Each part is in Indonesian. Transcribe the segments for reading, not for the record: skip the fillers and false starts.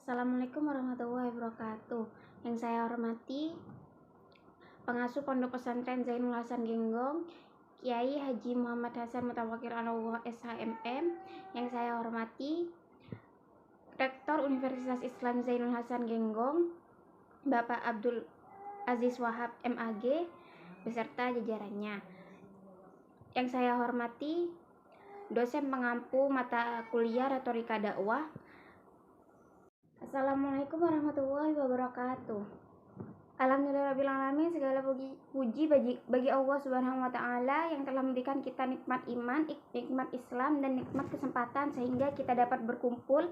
Assalamualaikum warahmatullahi wabarakatuh. Yang saya hormati pengasuh Pondok Pesantren Zainul Hasan Genggong, Kiai Haji Muhammad Hasan Mutawakil Allah SHMM. Yang saya hormati Rektor Universitas Islam Zainul Hasan Genggong, Bapak Abdul Aziz Wahab MAG beserta jajarannya. Yang saya hormati dosen pengampu mata kuliah Retorika Dakwah. Assalamualaikum warahmatullahi wabarakatuh. Alhamdulillahirrahmanirrahim. Segala puji bagi Allah Subhanahu wa Ta'ala yang telah memberikan kita nikmat iman, nikmat Islam, dan nikmat kesempatan sehingga kita dapat berkumpul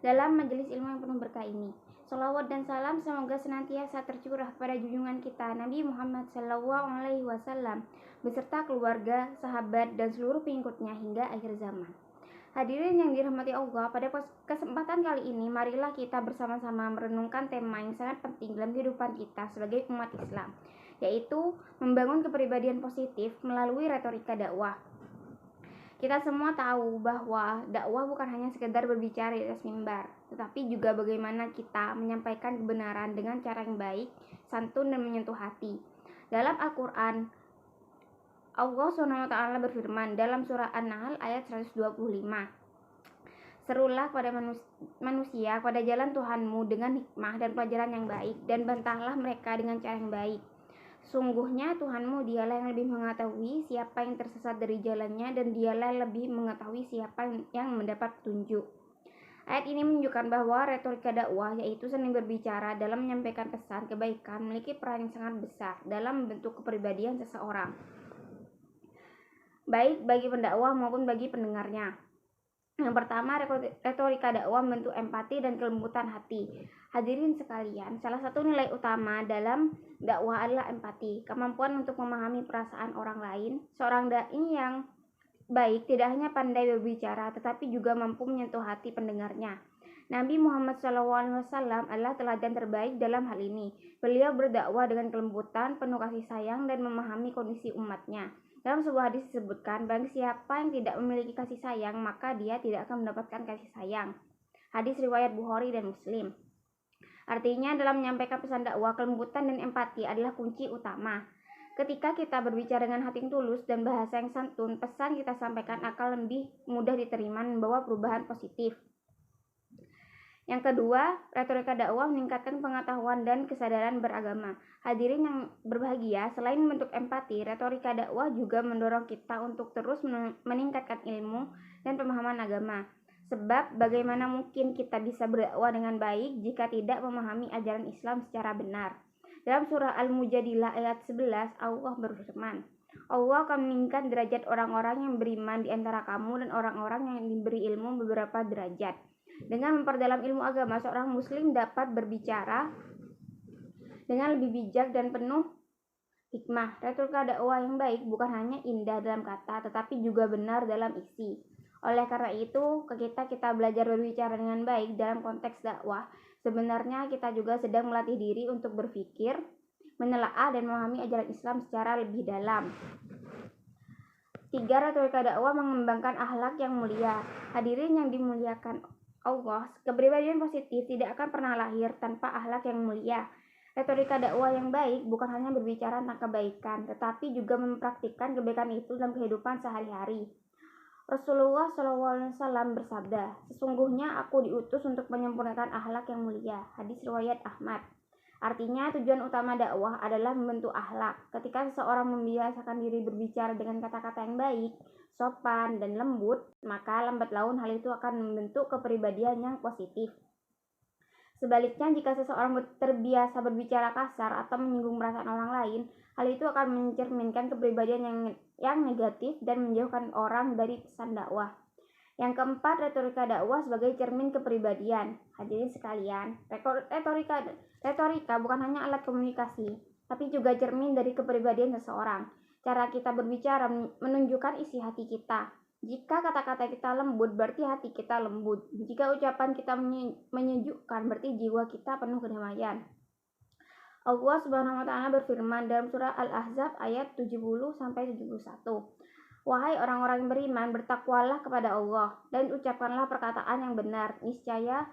dalam majelis ilmu yang penuh berkah ini. Salawat dan salam semoga senantiasa tercurah pada junjungan kita Nabi Muhammad SAW beserta keluarga, sahabat, dan seluruh pengikutnya hingga akhir zaman. Hadirin yang dirahmati Allah, pada kesempatan kali ini marilah kita bersama-sama merenungkan tema yang sangat penting dalam kehidupan kita sebagai umat Islam, yaitu membangun kepribadian positif melalui retorika dakwah. Kita semua tahu bahwa dakwah bukan hanya sekedar berbicara di atas mimbar, tetapi juga bagaimana kita menyampaikan kebenaran dengan cara yang baik, santun, dan menyentuh hati. Dalam Al-Quran, Allah SWT berfirman dalam surah An-Nahl ayat 125, serulah pada manusia pada jalan Tuhanmu dengan hikmah dan pelajaran yang baik, dan bantahlah mereka dengan cara yang baik. Sungguhnya Tuhanmu dialah yang lebih mengetahui siapa yang tersesat dari jalannya, dan dialah yang lebih mengetahui siapa yang mendapat petunjuk. Ayat ini menunjukkan bahwa retorika dakwah, yaitu seni berbicara dalam menyampaikan pesan kebaikan, memiliki peran yang sangat besar dalam membentuk kepribadian seseorang, baik bagi pendakwah maupun bagi pendengarnya. Yang pertama, retorika dakwah membentuk empati dan kelembutan hati. Hadirin sekalian, salah satu nilai utama dalam dakwah adalah empati, kemampuan untuk memahami perasaan orang lain. Seorang dai yang baik tidak hanya pandai berbicara, tetapi juga mampu menyentuh hati pendengarnya. Nabi Muhammad SAW adalah teladan terbaik dalam hal ini. Beliau berdakwah dengan kelembutan, penuh kasih sayang, dan memahami kondisi umatnya. Dalam sebuah hadis disebutkan, barang siapa yang tidak memiliki kasih sayang, maka dia tidak akan mendapatkan kasih sayang. Hadis riwayat Bukhari dan Muslim. Artinya, dalam menyampaikan pesan dakwah, kelembutan dan empati adalah kunci utama. Ketika kita berbicara dengan hati yang tulus dan bahasa yang santun, pesan kita sampaikan akan lebih mudah diterima dan membawa perubahan positif. Yang kedua, retorika dakwah meningkatkan pengetahuan dan kesadaran beragama. Hadirin yang berbahagia, selain membentuk empati, retorika dakwah juga mendorong kita untuk terus meningkatkan ilmu dan pemahaman agama. Sebab bagaimana mungkin kita bisa berdakwah dengan baik jika tidak memahami ajaran Islam secara benar. Dalam surah Al-Mujadilah ayat 11, Allah berfirman, Allah akan meningkatkan derajat orang-orang yang beriman di antara kamu dan orang-orang yang diberi ilmu beberapa derajat. Dengan memperdalam ilmu agama, seorang muslim dapat berbicara dengan lebih bijak dan penuh hikmah. Retorika dakwah yang baik bukan hanya indah dalam kata, tetapi juga benar dalam isi. Oleh karena itu, kita belajar berbicara dengan baik dalam konteks dakwah. Sebenarnya kita juga sedang melatih diri untuk berpikir, menelaah, dan memahami ajaran Islam secara lebih dalam. 3. Retorika dakwah mengembangkan akhlak yang mulia. Hadirin yang dimuliakan Allah, kepribadian positif tidak akan pernah lahir tanpa akhlak yang mulia. Retorika dakwah yang baik bukan hanya berbicara tentang kebaikan, tetapi juga mempraktikkan kebaikan itu dalam kehidupan sehari-hari. Rasulullah SAW bersabda, sesungguhnya aku diutus untuk menyempurnakan akhlak yang mulia. Hadis riwayat Ahmad. Artinya, tujuan utama dakwah adalah membentuk akhlak. Ketika seseorang membiasakan diri berbicara dengan kata-kata yang baik, sopan, dan lembut, maka lambat laun hal itu akan membentuk kepribadian yang positif. Sebaliknya, jika seseorang terbiasa berbicara kasar atau menyinggung perasaan orang lain, hal itu akan mencerminkan kepribadian yang negatif dan menjauhkan orang dari pesan dakwah. Yang keempat, retorika dakwah sebagai cermin kepribadian. Hadirin sekalian, retorika bukan hanya alat komunikasi, tapi juga cermin dari kepribadian seseorang. Cara kita berbicara menunjukkan isi hati kita. Jika kata-kata kita lembut, berarti hati kita lembut. Jika ucapan kita menyejukkan, berarti jiwa kita penuh kedamaian. Allah Subhanahu wa Ta'ala berfirman dalam surah Al-Ahzab ayat 70-71. Wahai orang-orang yang beriman, bertakwalah kepada Allah dan ucapkanlah perkataan yang benar. Niscaya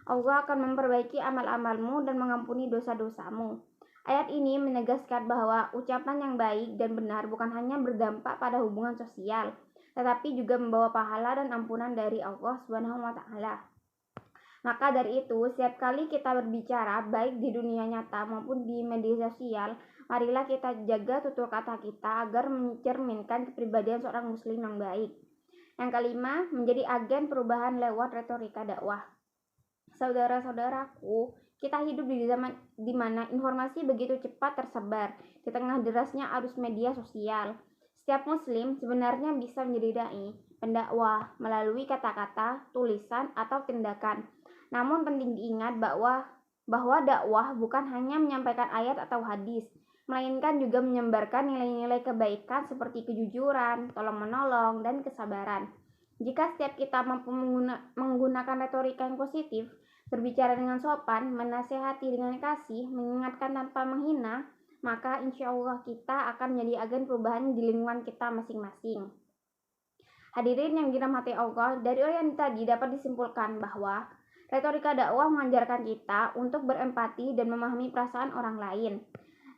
Allah akan memperbaiki amal-amalmu dan mengampuni dosa-dosamu. Ayat ini menegaskan bahwa ucapan yang baik dan benar bukan hanya berdampak pada hubungan sosial, tetapi juga membawa pahala dan ampunan dari Allah Subhanahu wa taala. Maka dari itu, setiap kali kita berbicara baik di dunia nyata maupun di media sosial, marilah kita jaga tutur kata kita agar mencerminkan kepribadian seorang muslim yang baik. Yang kelima, menjadi agen perubahan lewat retorika dakwah. Saudara-saudaraku, kita hidup di zaman di mana informasi begitu cepat tersebar di tengah derasnya arus media sosial. Setiap muslim sebenarnya bisa menjadi dai, pendakwah melalui kata-kata, tulisan, atau tindakan. Namun penting diingat bahwa dakwah bukan hanya menyampaikan ayat atau hadis, melainkan juga menyebarkan nilai-nilai kebaikan seperti kejujuran, tolong-menolong, dan kesabaran. Jika setiap kita mampu menggunakan retorika yang positif, berbicara dengan sopan, menasehati dengan kasih, mengingatkan tanpa menghina, maka insya Allah kita akan menjadi agen perubahan di lingkungan kita masing-masing. Hadirin yang dirahmati Allah, dari yang tadi dapat disimpulkan bahwa retorika dakwah mengajarkan kita untuk berempati dan memahami perasaan orang lain.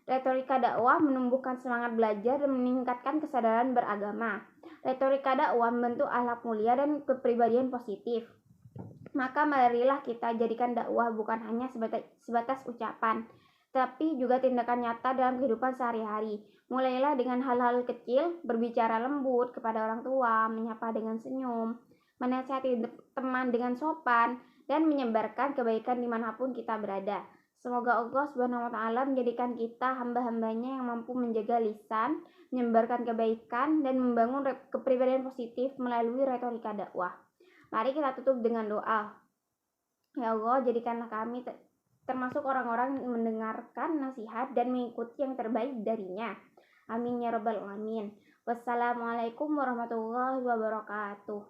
Retorika dakwah menumbuhkan semangat belajar dan meningkatkan kesadaran beragama. Retorika dakwah membentuk akhlak mulia dan kepribadian positif. Maka marilah kita jadikan dakwah bukan hanya sebatas ucapan, tapi juga tindakan nyata dalam kehidupan sehari-hari. Mulailah dengan hal-hal kecil, berbicara lembut kepada orang tua, menyapa dengan senyum, menasihati teman dengan sopan, dan menyebarkan kebaikan dimanapun kita berada. Semoga Allah Subhanahu wa taala menjadikan kita hamba-hambanya yang mampu menjaga lisan, menyebarkan kebaikan, dan membangun kepribadian positif melalui retorika dakwah. Mari kita tutup dengan doa. Ya Allah, jadikanlah kami termasuk orang-orang yang mendengarkan nasihat dan mengikuti yang terbaik darinya. Amin ya rabbal alamin. Wassalamualaikum warahmatullahi wabarakatuh.